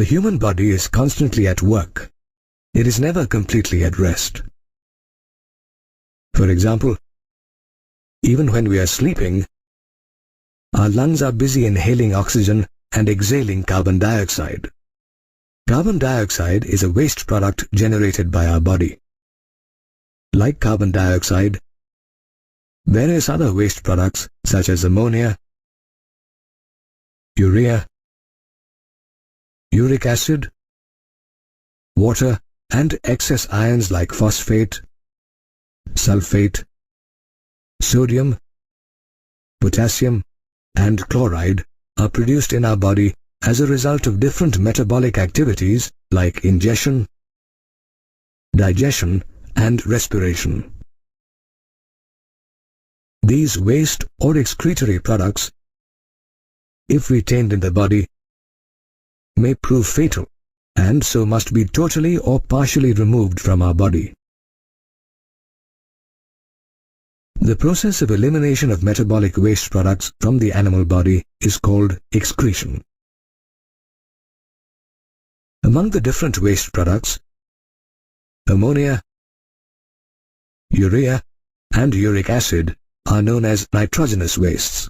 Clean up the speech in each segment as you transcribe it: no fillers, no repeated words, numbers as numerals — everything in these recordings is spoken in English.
The human body is constantly at work. It is never completely at rest. For example, even when we are sleeping, our lungs are busy inhaling oxygen and exhaling carbon dioxide. Carbon dioxide is a waste product generated by our body. Like carbon dioxide, various other waste products such as ammonia, urea, uric acid, water, and excess ions like phosphate, sulfate, sodium, potassium, and chloride are produced in our body as a result of different metabolic activities like ingestion, digestion, and respiration. These waste or excretory products, if retained in the body, may prove fatal and so must be totally or partially removed from our body. The process of elimination of metabolic waste products from the animal body is called excretion. Among the different waste products, ammonia, urea, and uric acid are known as nitrogenous wastes.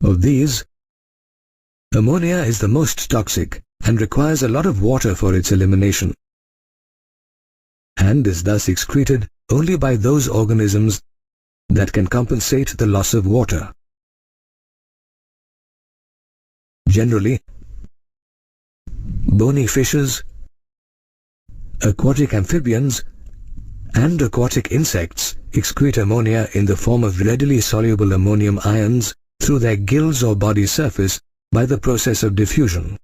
Of these, ammonia is the most toxic and requires a lot of water for its elimination, and is thus excreted only by those organisms that can compensate the loss of water. Generally, bony fishes, aquatic amphibians, and aquatic insects excrete ammonia in the form of readily soluble ammonium ions through their gills or body surface by the process of diffusion.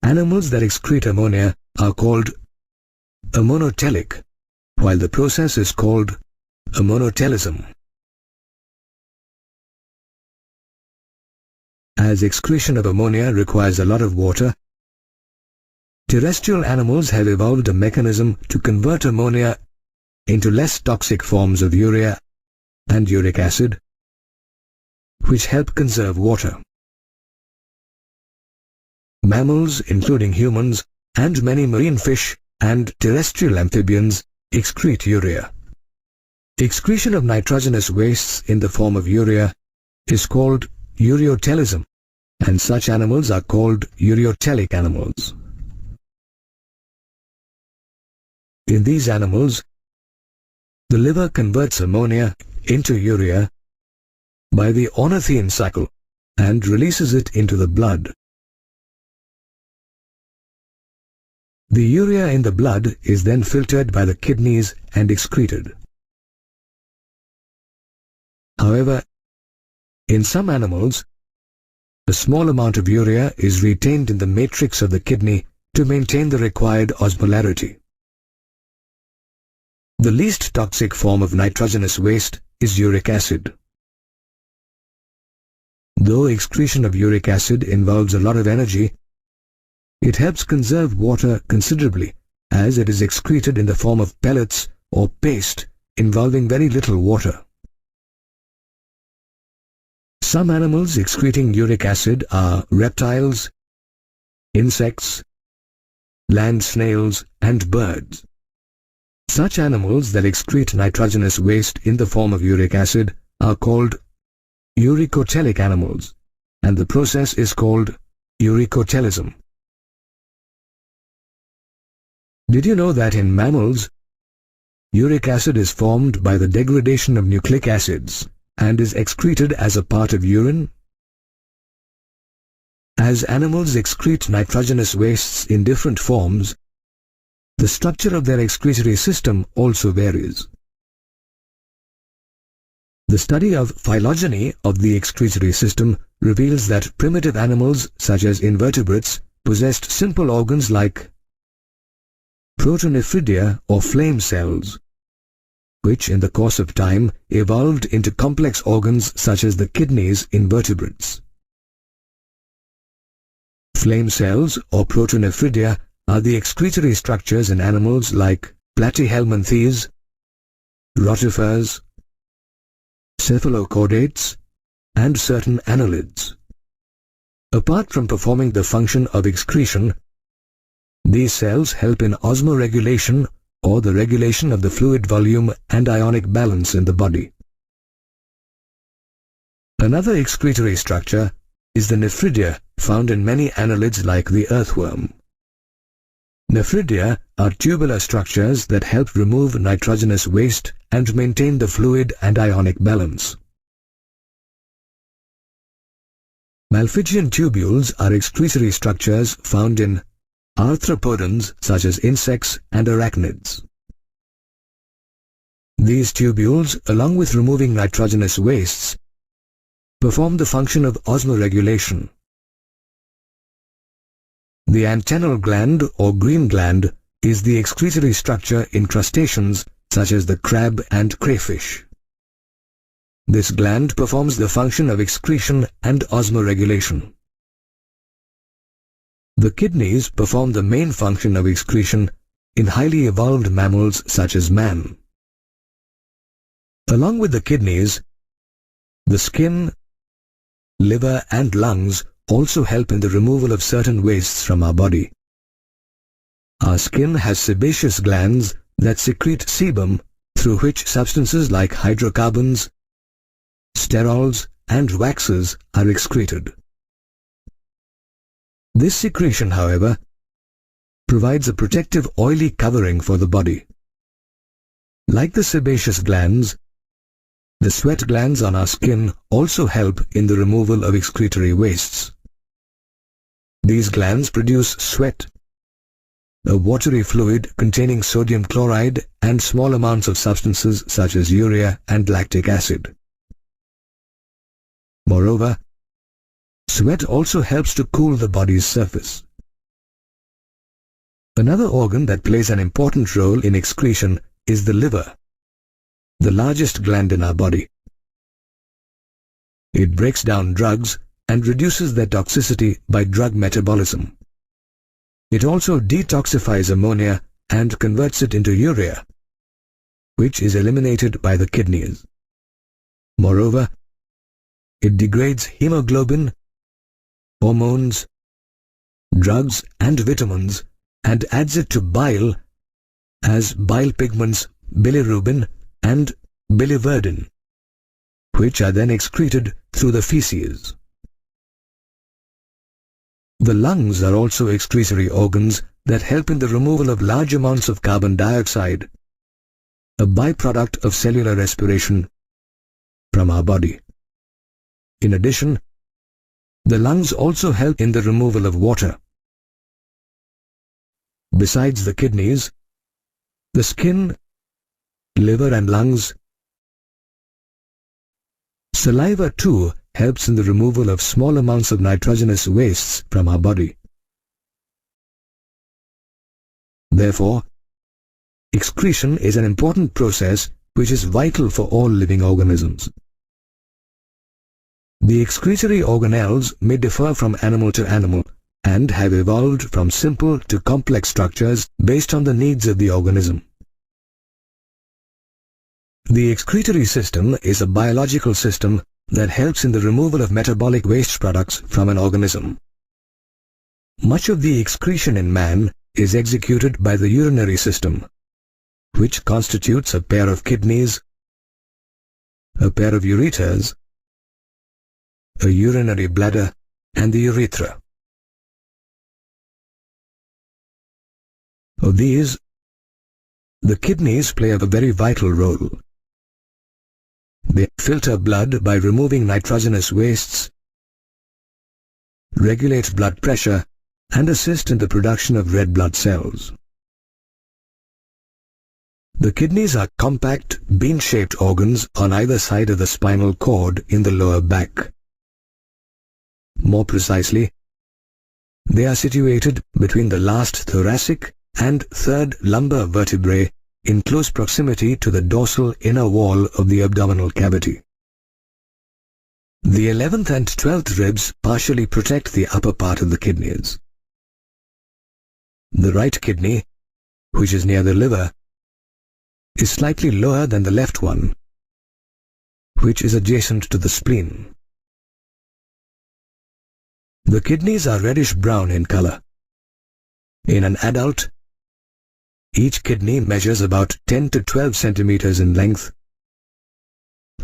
Animals that excrete ammonia are called ammonotelic, while the process is called ammonotelism. As excretion of ammonia requires a lot of water, terrestrial animals have evolved a mechanism to convert ammonia into less toxic forms of urea and uric acid, which help conserve water. Mammals, including humans, and many marine fish and terrestrial amphibians excrete urea. Excretion of nitrogenous wastes in the form of urea is called ureotelism, and such animals are called ureotelic animals. In these animals, the liver converts ammonia into urea by the ornithine cycle and releases it into the blood. The urea in the blood is then filtered by the kidneys and excreted. However, in some animals, a small amount of urea is retained in the matrix of the kidney to maintain the required osmolarity. The least toxic form of nitrogenous waste is uric acid. Though excretion of uric acid involves a lot of energy, it helps conserve water considerably, as it is excreted in the form of pellets or paste involving very little water. Some animals excreting uric acid are reptiles, insects, land snails, and birds. Such animals that excrete nitrogenous waste in the form of uric acid are called uricotelic animals, and the process is called ureotelism. Did you know that in mammals, uric acid is formed by the degradation of nucleic acids and is excreted as a part of urine? As animals excrete nitrogenous wastes in different forms, the structure of their excretory system also varies. The study of phylogeny of the excretory system reveals that primitive animals such as invertebrates possessed simple organs like protonephridia or flame cells, which in the course of time evolved into complex organs such as the kidneys in vertebrates. Flame cells or protonephridia are the excretory structures in animals like platyhelminthes, rotifers, cephalochordates, and certain annelids. Apart from performing the function of excretion, these cells help in osmoregulation or the regulation of the fluid volume and ionic balance in the body. Another excretory structure is the nephridia found in many annelids like the earthworm. Nephridia are tubular structures that help remove nitrogenous waste and maintain the fluid and ionic balance. Malpighian tubules are excretory structures found in arthropodans such as insects and arachnids. These tubules, along with removing nitrogenous wastes, perform the function of osmoregulation. The antennal gland or green gland is the excretory structure in crustaceans such as the crab and crayfish. This gland performs the function of excretion and osmoregulation. The kidneys perform the main function of excretion in highly evolved mammals such as man. Along with the kidneys, the skin, liver and lungs also help in the removal of certain wastes from our body. Our skin has sebaceous glands that secrete sebum, through which substances like hydrocarbons, sterols and waxes are excreted. This secretion, however, provides a protective oily covering for the body. Like the sebaceous glands, the sweat glands on our skin also help in the removal of excretory wastes. These glands produce sweat, a watery fluid containing sodium chloride and small amounts of substances such as urea and lactic acid. Moreover, sweat also helps to cool the body's surface. Another organ that plays an important role in excretion is the liver, the largest gland in our body. It breaks down drugs and reduces their toxicity by drug metabolism. It also detoxifies ammonia and converts it into urea, which is eliminated by the kidneys. Moreover, it degrades hemoglobin, hormones, drugs and vitamins and adds it to bile as bile pigments bilirubin and biliverdin, which are then excreted through the feces. The lungs are also excretory organs that help in the removal of large amounts of carbon dioxide, a byproduct of cellular respiration, from our body. In addition, the lungs also help in the removal of water. Besides the kidneys, the skin, liver and lungs, saliva too helps in the removal of small amounts of nitrogenous wastes from our body. Therefore, excretion is an important process which is vital for all living organisms. The excretory organelles may differ from animal to animal and have evolved from simple to complex structures based on the needs of the organism. The excretory system is a biological system that helps in the removal of metabolic waste products from an organism. Much of the excretion in man is executed by the urinary system, which constitutes a pair of kidneys, a pair of ureters, a urinary bladder, and the urethra. Of these, the kidneys play a very vital role. They filter blood by removing nitrogenous wastes, regulate blood pressure, and assist in the production of red blood cells. The kidneys are compact, bean-shaped organs on either side of the spinal cord in the lower back. More precisely, they are situated between the last thoracic and third lumbar vertebrae in close proximity to the dorsal inner wall of the abdominal cavity. The 11th and 12th ribs partially protect the upper part of the kidneys. The right kidney, which is near the liver, is slightly lower than the left one, which is adjacent to the spleen. The kidneys are reddish-brown in color. In an adult, each kidney measures about 10 to 12 centimeters in length,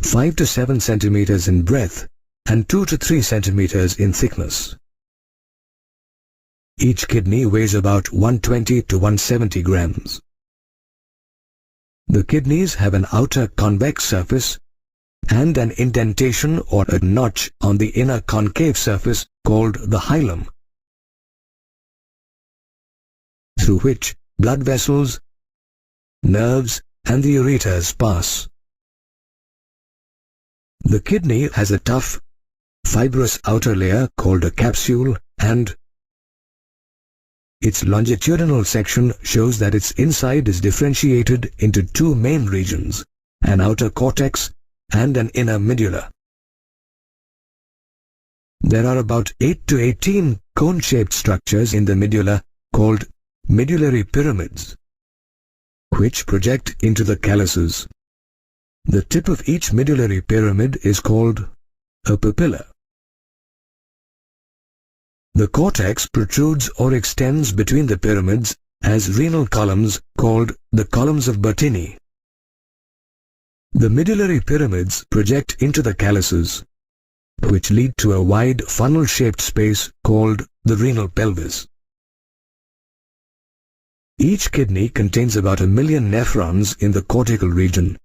5 to 7 centimeters in breadth, and 2 to 3 centimeters in thickness. Each kidney weighs about 120 to 170 grams. The kidneys have an outer convex surface and an indentation or a notch on the inner concave surface called the hilum, through which blood vessels, nerves, and the ureters pass. The kidney has a tough, fibrous outer layer called a capsule, and its longitudinal section shows that its inside is differentiated into two main regions, an outer cortex and an inner medulla. There are about 8 to 18 cone-shaped structures in the medulla called medullary pyramids, which project into the calyces. The tip of each medullary pyramid is called a papilla. The cortex protrudes or extends between the pyramids as renal columns called the columns of Bertini. The medullary pyramids project into the calyces, which lead to a wide funnel-shaped space called the renal pelvis. Each kidney contains about 1 million nephrons in the cortical region,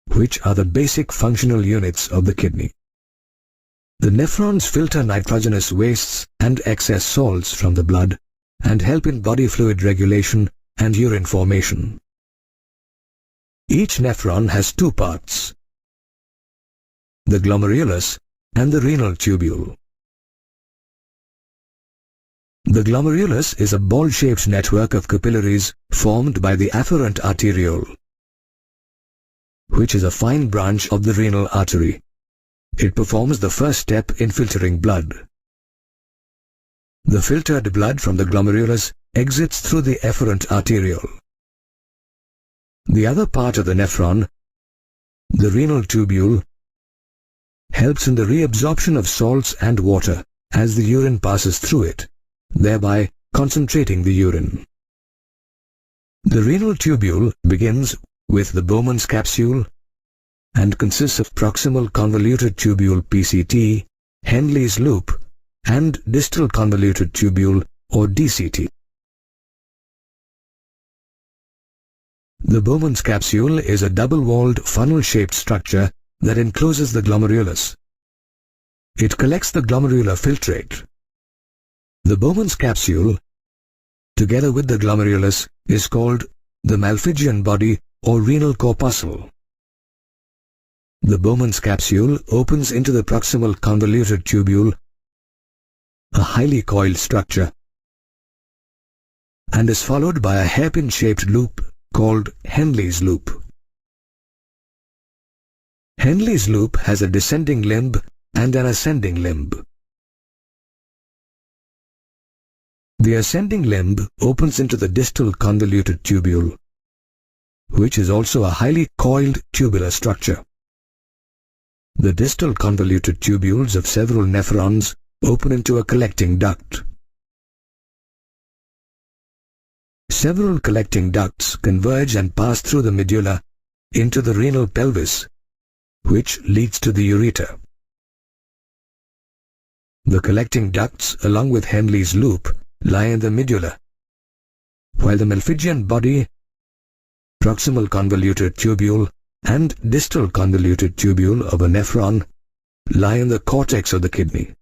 which are the basic functional units of the kidney. The nephrons filter nitrogenous wastes and excess salts from the blood and help in body fluid regulation and urine formation. Each nephron has two parts, the glomerulus and the renal tubule. The glomerulus is a ball-shaped network of capillaries formed by the afferent arteriole, which is a fine branch of the renal artery. It performs the first step in filtering blood. The filtered blood from the glomerulus exits through the efferent arteriole. The other part of the nephron, the renal tubule, helps in the reabsorption of salts and water as the urine passes through it, thereby concentrating the urine. The renal tubule begins with the Bowman's capsule and consists of proximal convoluted tubule PCT, Henle's loop, and distal convoluted tubule or DCT. The Bowman's capsule is a double-walled funnel-shaped structure that encloses the glomerulus. It collects the glomerular filtrate. The Bowman's capsule, together with the glomerulus, is called the Malpighian body or renal corpuscle. The Bowman's capsule opens into the proximal convoluted tubule, a highly coiled structure, and is followed by a hairpin-shaped loop called Henle's loop. Henle's loop has a descending limb and an ascending limb. The ascending limb opens into the distal convoluted tubule, which is also a highly coiled tubular structure. The distal convoluted tubules of several nephrons open into a collecting duct. Several collecting ducts converge and pass through the medulla into the renal pelvis, which leads to the ureter. The collecting ducts, along with Henle's loop, lie in the medulla, while the Malpighian body, proximal convoluted tubule, and distal convoluted tubule of a nephron lie in the cortex of the kidney.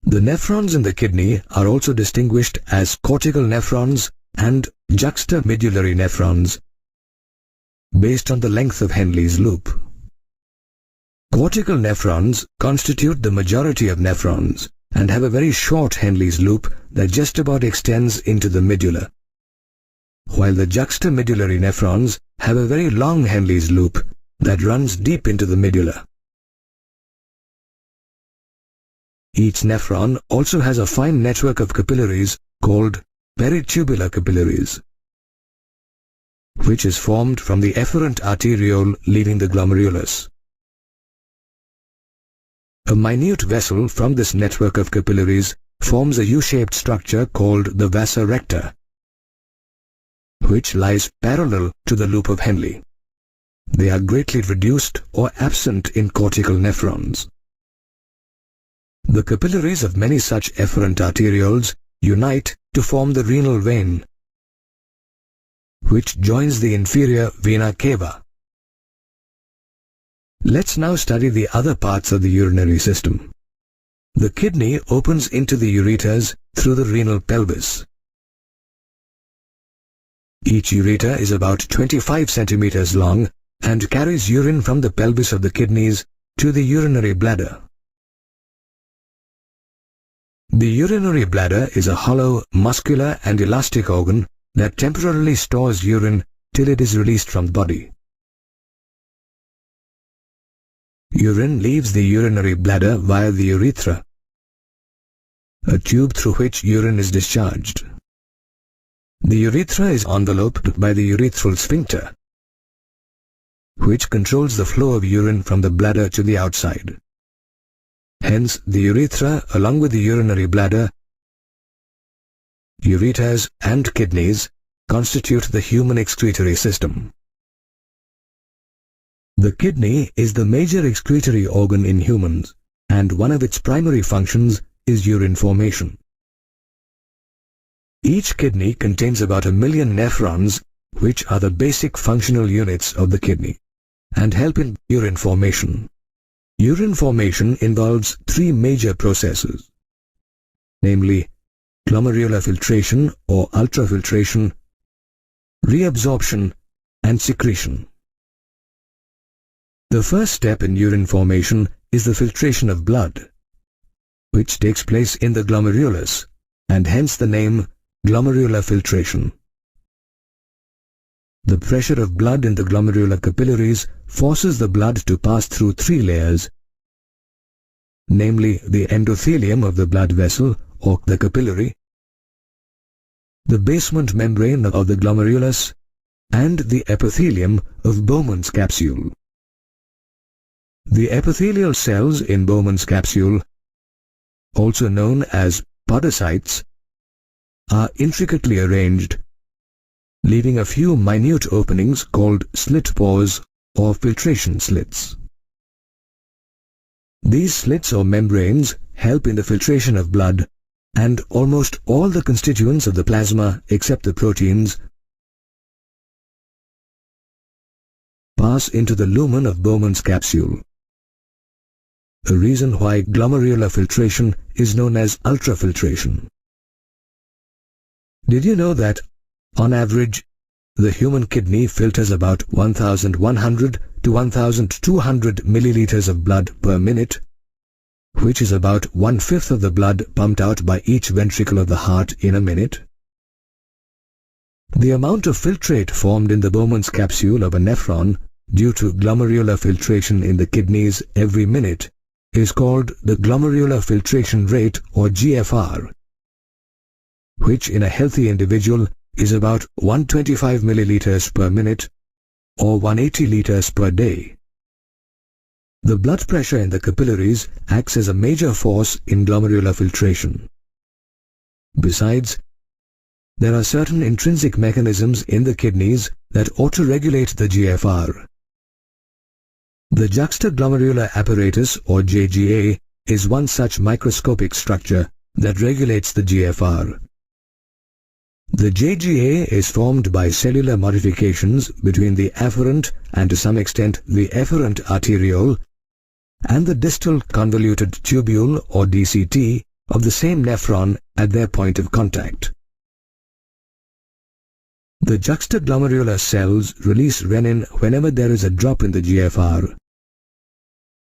The nephrons in the kidney are also distinguished as cortical nephrons and juxtamedullary nephrons based on the length of Henle's loop. Cortical nephrons constitute the majority of nephrons and have a very short Henle's loop that just about extends into the medulla, while the juxtamedullary nephrons have a very long Henle's loop that runs deep into the medulla. Each nephron also has a fine network of capillaries called Peritubular Capillaries, which is formed from the efferent arteriole leaving the glomerulus. A minute vessel from this network of capillaries forms a U-shaped structure called the vasa recta, which lies parallel to the loop of Henle. They are greatly reduced or absent in cortical nephrons. The capillaries of many such efferent arterioles unite to form the renal vein, which joins the inferior vena cava. Let's now study the other parts of the urinary system. The kidney opens into the ureters through the renal pelvis. Each ureter is about 25 centimeters long and carries urine from the pelvis of the kidneys to the urinary bladder. The urinary bladder is a hollow, muscular and elastic organ that temporarily stores urine till it is released from the body. Urine leaves the urinary bladder via the urethra, a tube through which urine is discharged. The urethra is enveloped by the urethral sphincter, which controls the flow of urine from the bladder to the outside. Hence, the urethra, along with the urinary bladder, ureters and kidneys, constitute the human excretory system. The kidney is the major excretory organ in humans, and one of its primary functions is urine formation. Each kidney contains about 1 million nephrons, which are the basic functional units of the kidney, and help in urine formation. Urine formation involves 3 major processes, namely glomerular filtration or ultrafiltration, reabsorption, and secretion. The first step in urine formation is the filtration of blood, which takes place in the glomerulus, and hence the name glomerular filtration. The pressure of blood in the glomerular capillaries forces the blood to pass through 3 layers, namely the endothelium of the blood vessel or the capillary, the basement membrane of the glomerulus, and the epithelium of Bowman's capsule. The epithelial cells in Bowman's capsule, also known as podocytes, are intricately arranged, leaving a few minute openings called slit pores or filtration slits. These slits or membranes help in the filtration of blood, and almost all the constituents of the plasma except the proteins pass into the lumen of Bowman's capsule. A reason why glomerular filtration is known as ultrafiltration. Did you know that, on average, the human kidney filters about 1,100 to 1,200 milliliters of blood per minute, which is about 1/5 of the blood pumped out by each ventricle of the heart in a minute? The amount of filtrate formed in the Bowman's capsule of a nephron due to glomerular filtration in the kidneys every minute is called the glomerular filtration rate or GFR, which in a healthy individual is about 125 milliliters per minute or 180 liters per day. The blood pressure in the capillaries acts as a major force in glomerular filtration. Besides, there are certain intrinsic mechanisms in the kidneys that auto-regulate the GFR. The Juxtaglomerular Apparatus or JGA is one such microscopic structure that regulates the GFR. The JGA is formed by cellular modifications between the afferent and to some extent the efferent arteriole and the distal convoluted tubule or DCT of the same nephron at their point of contact. The juxtaglomerular cells release renin whenever there is a drop in the GFR,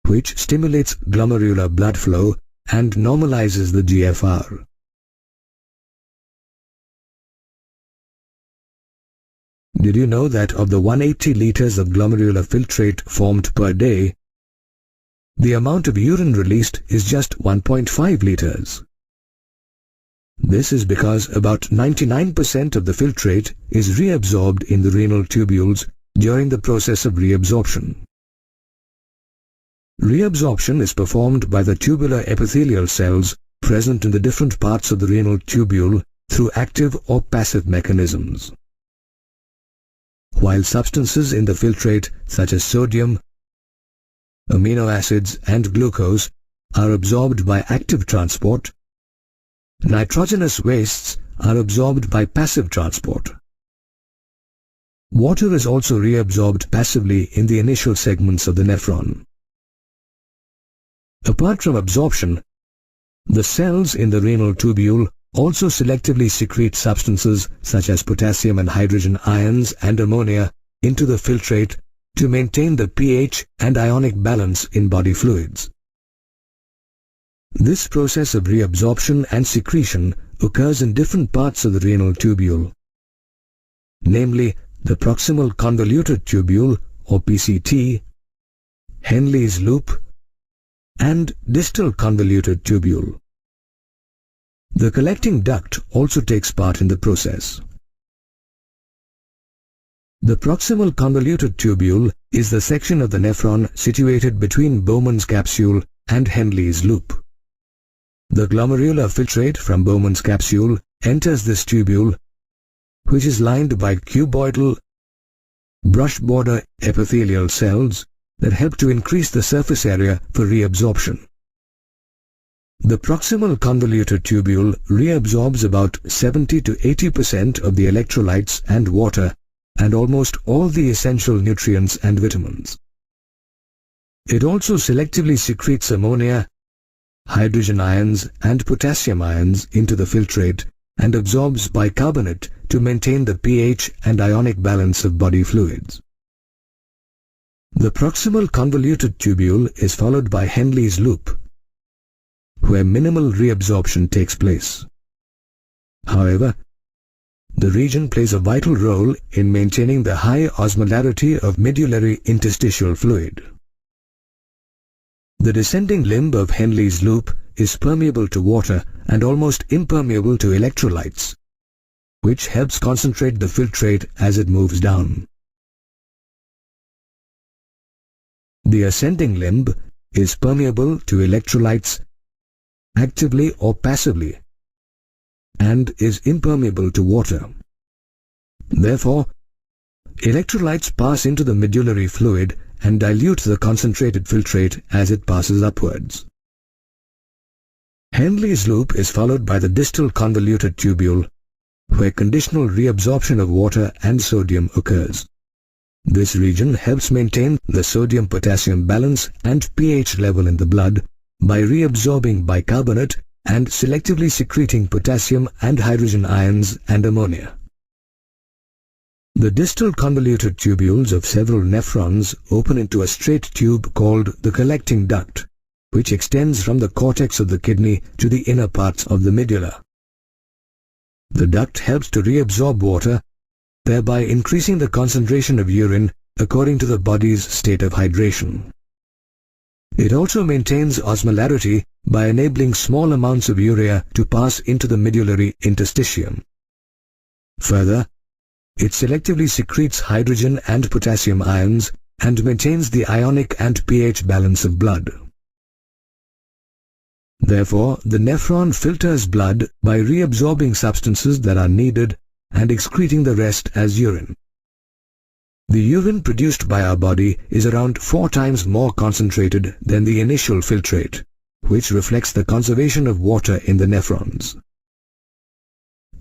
which stimulates glomerular blood flow and normalizes the GFR. Did you know that of the 180 liters of glomerular filtrate formed per day, the amount of urine released is just 1.5 liters? This is because about 99% of the filtrate is reabsorbed in the renal tubules during the process of reabsorption. Reabsorption is performed by the tubular epithelial cells present in the different parts of the renal tubule through active or passive mechanisms. While substances in the filtrate such as sodium, amino acids and glucose are absorbed by active transport, nitrogenous wastes are absorbed by passive transport. Water is also reabsorbed passively in the initial segments of the nephron. Apart from absorption, the cells in the renal tubule also selectively secrete substances such as potassium and hydrogen ions and ammonia into the filtrate to maintain the pH and ionic balance in body fluids. This process of reabsorption and secretion occurs in different parts of the renal tubule, namely the proximal convoluted tubule or PCT, Henle's loop, and distal convoluted tubule. The collecting duct also takes part in the process. The proximal convoluted tubule is the section of the nephron situated between Bowman's capsule and Henle's loop. The glomerular filtrate from Bowman's capsule enters this tubule, which is lined by cuboidal, brush border epithelial cells that help to increase the surface area for reabsorption. The proximal convoluted tubule reabsorbs about 70 to 80% of the electrolytes and water and almost all the essential nutrients and vitamins. It also selectively secretes ammonia, hydrogen ions and potassium ions into the filtrate and absorbs bicarbonate to maintain the pH and ionic balance of body fluids. The proximal convoluted tubule is followed by Henle's loop, where minimal reabsorption takes place. However, the region plays a vital role in maintaining the high osmolarity of medullary interstitial fluid. The descending limb of Henle's loop is permeable to water and almost impermeable to electrolytes, which helps concentrate the filtrate as it moves down. The ascending limb is permeable to electrolytes actively or passively and is impermeable to water. Therefore, electrolytes pass into the medullary fluid and dilute the concentrated filtrate as it passes upwards. Henle's loop is followed by the distal convoluted tubule, where conditional reabsorption of water and sodium occurs. This region helps maintain the sodium-potassium balance and pH level in the blood by reabsorbing bicarbonate and selectively secreting potassium and hydrogen ions and ammonia. The distal convoluted tubules of several nephrons open into a straight tube called the collecting duct, which extends from the cortex of the kidney to the inner parts of the medulla. The duct helps to reabsorb water, thereby increasing the concentration of urine according to the body's state of hydration. It also maintains osmolarity by enabling small amounts of urea to pass into the medullary interstitium. Further, it selectively secretes hydrogen and potassium ions and maintains the ionic and pH balance of blood. Therefore, the nephron filters blood by reabsorbing substances that are needed and excreting the rest as urine. The urine produced by our body is around 4 times more concentrated than the initial filtrate, which reflects the conservation of water in the nephrons.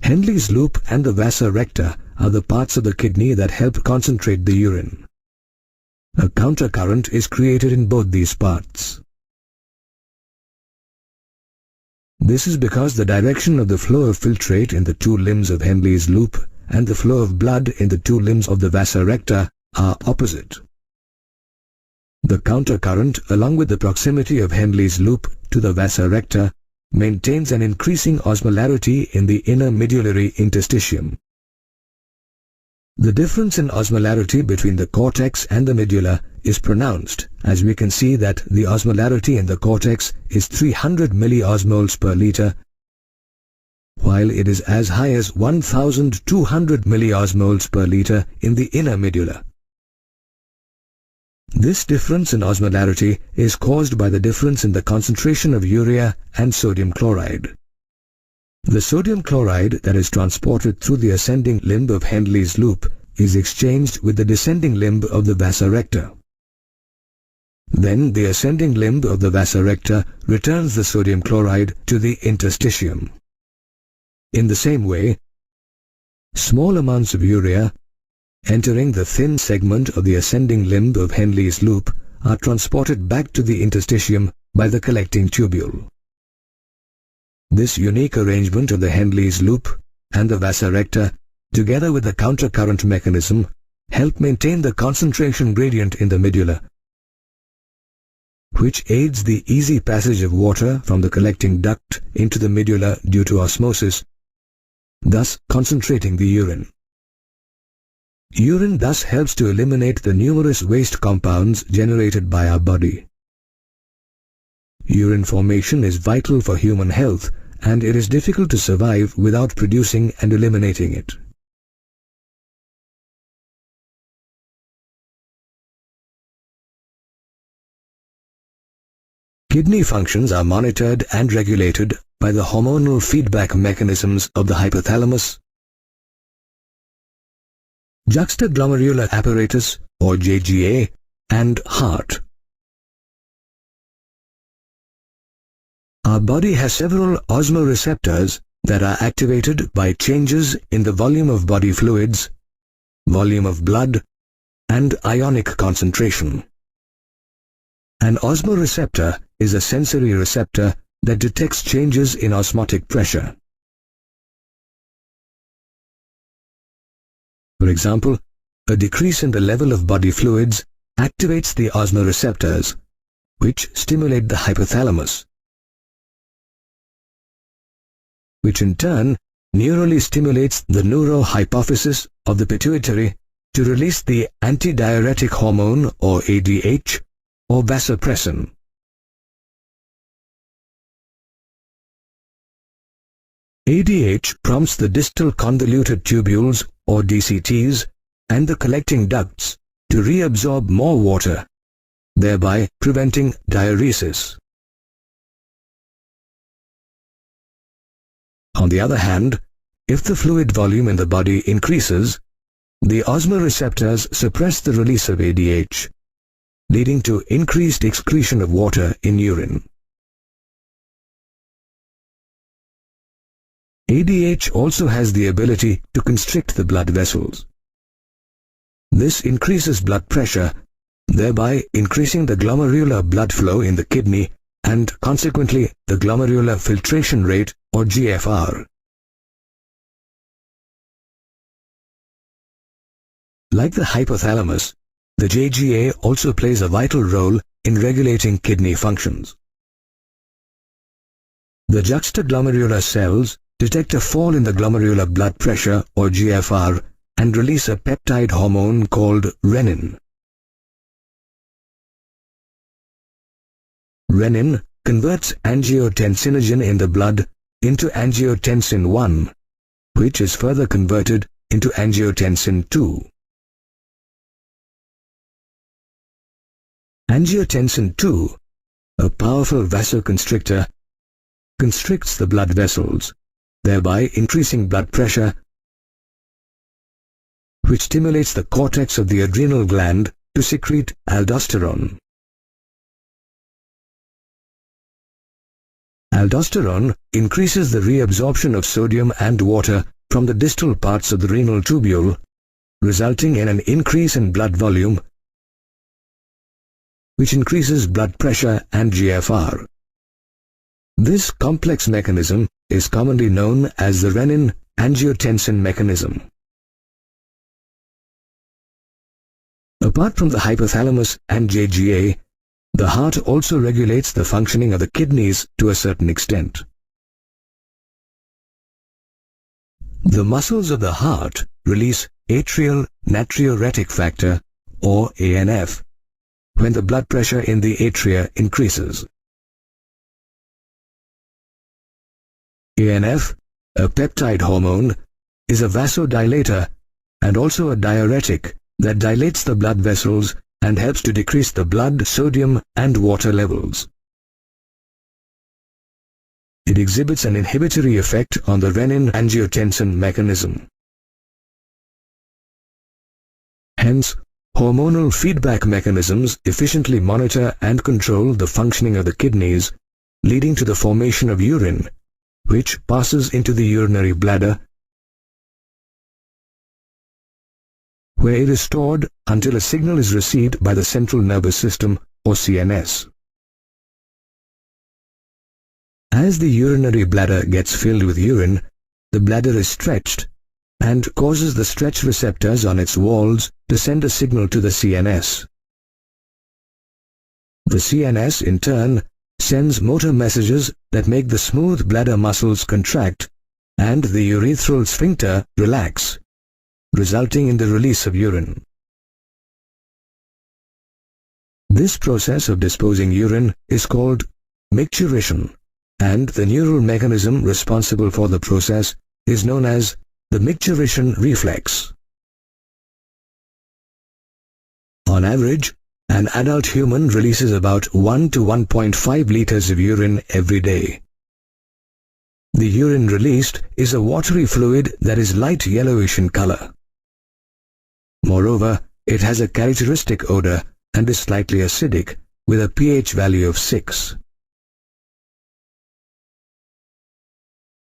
Henle's loop and the vasa recta are the parts of the kidney that help concentrate the urine. A countercurrent is created in both these parts. This is because the direction of the flow of filtrate in the 2 limbs of Henle's loop and the flow of blood in the 2 limbs of the vasa recta are opposite. The countercurrent, along with the proximity of Henle's loop to the vasa recta, maintains an increasing osmolarity in the inner medullary interstitium. The difference in osmolarity between the cortex and the medulla is pronounced, as we can see that the osmolarity in the cortex is 300 milliosmoles per liter, while it is as high as 1200 milliosmoles per liter in the inner medulla. This difference in osmolarity is caused by the difference in the concentration of urea and sodium chloride. The sodium chloride that is transported through the ascending limb of Henle's loop is exchanged with the descending limb of the vasa recta. Then the ascending limb of the vasa recta returns the sodium chloride to the interstitium. In the same way, small amounts of urea entering the thin segment of the ascending limb of Henle's loop are transported back to the interstitium by the collecting tubule. This unique arrangement of the Henle's loop and the vasa recta, together with the countercurrent mechanism, help maintain the concentration gradient in the medulla, which aids the easy passage of water from the collecting duct into the medulla due to osmosis, thus concentrating the urine. Urine thus helps to eliminate the numerous waste compounds generated by our body. Urine formation is vital for human health, and it is difficult to survive without producing and eliminating it. Kidney functions are monitored and regulated by the hormonal feedback mechanisms of the hypothalamus, Juxtaglomerular Apparatus or JGA, and heart. Our body has several Osmore Receptors that are activated by changes in the volume of body fluids, volume of blood, and ionic concentration. An Osmore Receptor is a sensory receptor that detects changes in osmotic pressure. For example, a decrease in the level of body fluids activates the Osmore Receptors, which stimulate the hypothalamus, which in turn neurally stimulates the neurohypophysis of the pituitary to release the antidiuretic hormone or ADH or vasopressin. ADH prompts the distal convoluted tubules or DCTs and the collecting ducts to reabsorb more water, thereby preventing diuresis. On the other hand, if the fluid volume in the body increases, the Osmore Receptors suppress the release of ADH, leading to increased excretion of water in urine. ADH also has the ability to constrict the blood vessels. This increases blood pressure, thereby increasing the glomerular blood flow in the kidney and consequently the glomerular filtration rate or GFR. Like the hypothalamus, the JGA also plays a vital role in regulating kidney functions. The juxtaglomerular cells detect a fall in the glomerular blood pressure or GFR and release a peptide hormone called renin. Renin converts angiotensinogen in the blood into angiotensin 1, which is further converted into angiotensin 2. Angiotensin 2, a powerful vasoconstrictor, constricts the blood vessels, thereby increasing blood pressure, which stimulates the cortex of the adrenal gland to secrete aldosterone. Aldosterone increases the reabsorption of sodium and water from the distal parts of the renal tubule, resulting in an increase in blood volume, which increases blood pressure and GFR. This complex mechanism is commonly known as the renin-angiotensin mechanism. Apart from the hypothalamus and JGA, the heart also regulates the functioning of the kidneys to a certain extent. The muscles of the heart release atrial natriuretic factor or ANF when the blood pressure in the atria increases. ANF, a peptide hormone, is a vasodilator and also a diuretic that dilates the blood vessels and helps to decrease the blood sodium and water levels. It exhibits an inhibitory effect on the renin-angiotensin mechanism. Hence, hormonal feedback mechanisms efficiently monitor and control the functioning of the kidneys, leading to the formation of urine, which passes into the urinary bladder, where it is stored until a signal is received by the central nervous system, or CNS. As the urinary bladder gets filled with urine, the bladder is stretched and causes the stretch receptors on its walls to send a signal to the CNS. The CNS, in turn, sends motor messages that make the smooth bladder muscles contract and the urethral sphincter relax, resulting in the release of urine. This process of disposing urine is called micturition, and the neural mechanism responsible for the process is known as the Micturition Reflex. On average, an adult human releases about 1 to 1.5 liters of urine every day. The urine released is a watery fluid that is light yellowish in color. Moreover, it has a characteristic odor and is slightly acidic, with a pH value of 6.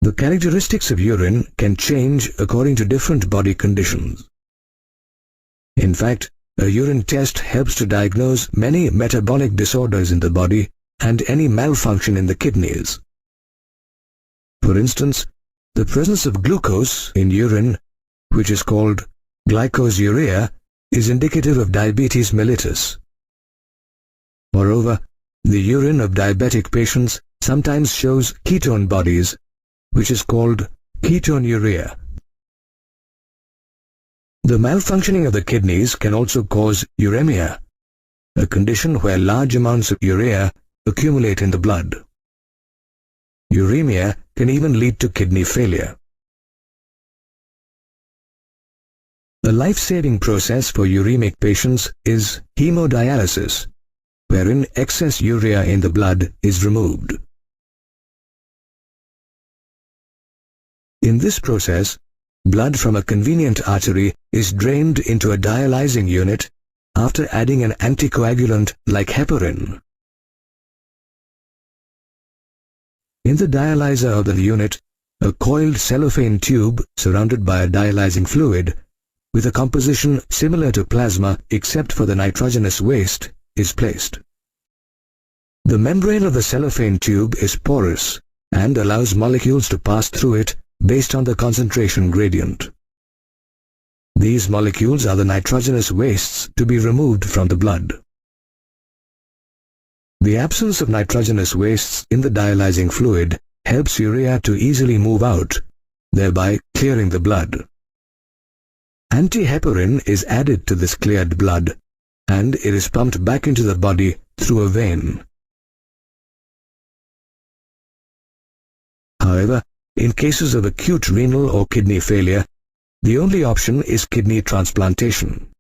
The characteristics of urine can change according to different body conditions. In fact, a urine test helps to diagnose many metabolic disorders in the body and any malfunction in the kidneys. For instance, the presence of glucose in urine, which is called glycosuria, is indicative of diabetes mellitus. Moreover, the urine of diabetic patients sometimes shows ketone bodies, which is called ketonuria. The malfunctioning of the kidneys can also cause uremia, a condition where large amounts of urea accumulate in the blood. Uremia can even lead to kidney failure. A life-saving process for uremic patients is hemodialysis, wherein excess urea in the blood is removed. In this process, blood from a convenient artery is drained into a dialyzing unit after adding an anticoagulant like heparin. In the dialyzer of the unit, a coiled cellophane tube surrounded by a dialyzing fluid, with a composition similar to plasma except for the nitrogenous waste, is placed. The membrane of the cellophane tube is porous and allows molecules to pass through it based on the concentration gradient. These molecules are the nitrogenous wastes to be removed from the blood. The absence of nitrogenous wastes in the dialyzing fluid helps urea to easily move out, thereby clearing the blood. Antiheparin is added to this cleared blood, and it is pumped back into the body through a vein. However, in cases of acute renal or kidney failure, the only option is kidney transplantation.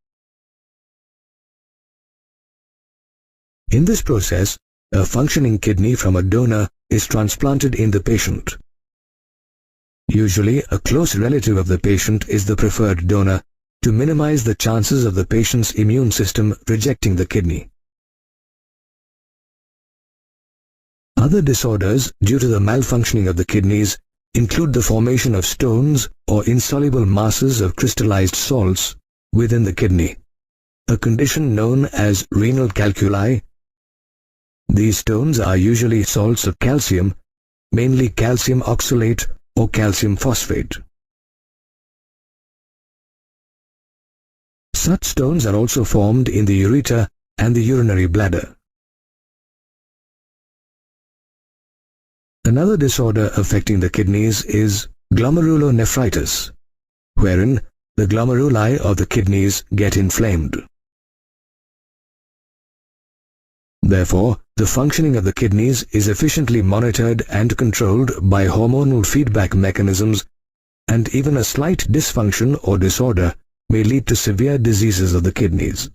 In this process, a functioning kidney from a donor is transplanted in the patient. Usually, a close relative of the patient is the preferred donor to minimize the chances of the patient's immune system rejecting the kidney. Other disorders due to the malfunctioning of the kidneys include the formation of stones or insoluble masses of crystallized salts within the kidney, a condition known as renal calculi. These stones are usually salts of calcium, mainly calcium oxalate or calcium phosphate. Such stones are also formed in the ureter and the urinary bladder. Another disorder affecting the kidneys is glomerular nephritis, wherein the glomeruli of the kidneys get inflamed. Therefore, the functioning of the kidneys is efficiently monitored and controlled by hormonal feedback mechanisms, and even a slight dysfunction or disorder may lead to severe diseases of the kidneys.